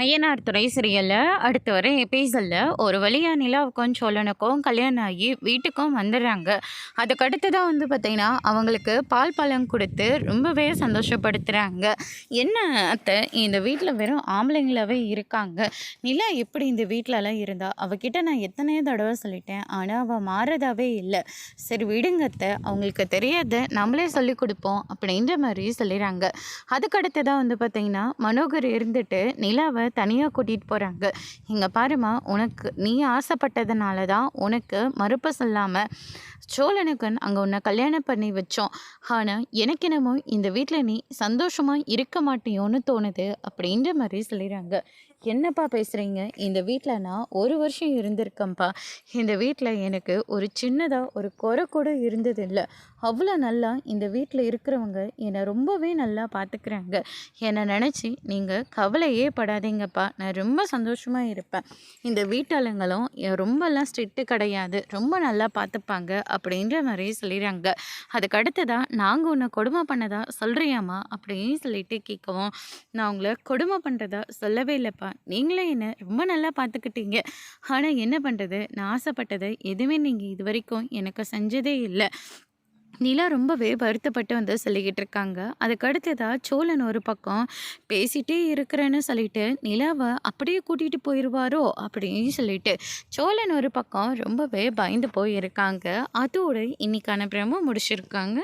ஐயனார் துறை சீரியலில் அடுத்து வர எபிசோடில் ஒரு வழியாக நிலாவுக்கும் சோழனுக்கும் கல்யாணம் ஆகி வீட்டுக்கும் வந்துடுறாங்க. அதுக்கடுத்து தான் பார்த்திங்கன்னா அவங்களுக்கு பால் பழம் கொடுத்து ரொம்பவே சந்தோஷப்படுத்துகிறாங்க. என்ன அத்தை, இந்த வீட்டில் வெறும் ஆம்பளைங்களாவே இருக்காங்க, நிலா எப்படி இந்த வீட்டிலலாம் இருந்தா? அவகிட்ட நான் எத்தனையோ தடவை சொல்லிட்டேன், ஆனால் அவள் மாறதாவே இல்லை. சரி விடுங்க அத்தை, அவங்களுக்கு தெரியாத நம்மளே சொல்லி கொடுப்போம் அப்படின்ற மாதிரி சொல்லிடுறாங்க. அதுக்கடுத்து தான் பார்த்திங்கன்னா மனோகர் இருந்துட்டு நிலாவை தனியாக கூட்டிகிட்டு போகிறாங்க. இங்கே பாருமா, உனக்கு நீ ஆசைப்பட்டதுனால தான் உனக்கு மறுப்பு சொல்லாமல் சோழனுக்கு அங்கே உன்னை கல்யாணம் பண்ணி வச்சோம். ஆனால் எனக்கு என்னமோ இந்த வீட்டில் நீ சந்தோஷமாக இருக்க மாட்டியோன்னு தோணுது அப்படின்ற மாதிரி சொல்லிடுறாங்க. என்னப்பா பேசுகிறீங்க? இந்த வீட்டில் நான் ஒரு வருஷம் இருந்திருக்கேன்ப்பா. இந்த வீட்டில் எனக்கு ஒரு சின்னதாக ஒரு குறை கூட இருந்ததில்லை. அவ்வளோ நல்லா இந்த வீட்டில் இருக்கிறவங்க என்னை ரொம்பவே நல்லா பார்த்துக்கிறாங்க. என்னை நினச்சி நீங்கள் கவலையே படாதீங்கப்பா, நான் ரொம்ப சந்தோஷமாக இருப்பேன். இந்த வீட்டாளுங்களும் ரொம்பலாம் ஸ்ட்ரிக்ட்டு கிடையாது, ரொம்ப நல்லா பார்த்துப்பாங்க அப்படின்ற மாதிரி சொல்லிடுறாங்க. அதுக்கு அடுத்ததான், நாங்கள் உன்னை கொடுமை பண்ணதா சொல்கிறியாம்மா அப்படின்னு சொல்லிட்டு கேட்கவும், நான் உங்களை கொடுமை பண்ணுறதா சொல்லவே இல்லைப்பா, நீங்களே என்னை ரொம்ப நல்லா பார்த்துக்கிட்டீங்க. ஆனால் என்ன பண்ணுறது, நான் ஆசைப்பட்டதை எதுவுமே நீங்கள் இது வரைக்கும் எனக்கு செஞ்சதே இல்லை. நிலா ரொம்பவே வருத்தப்பட்டு சொல்லிக்கிட்டு இருக்காங்க. அதுக்கடுத்ததாக சோழன் ஒரு பக்கம் பேசிகிட்டே இருக்கிறேன்னு சொல்லிட்டு நிலாவை அப்படியே கூட்டிகிட்டு போயிடுவாரோ அப்படின்னு சொல்லிட்டு சோழன் ஒரு பக்கம் ரொம்பவே பயந்து போயிருக்காங்க. அதோடு இன்னைக்கான பிரமோ முடிச்சிருக்காங்க.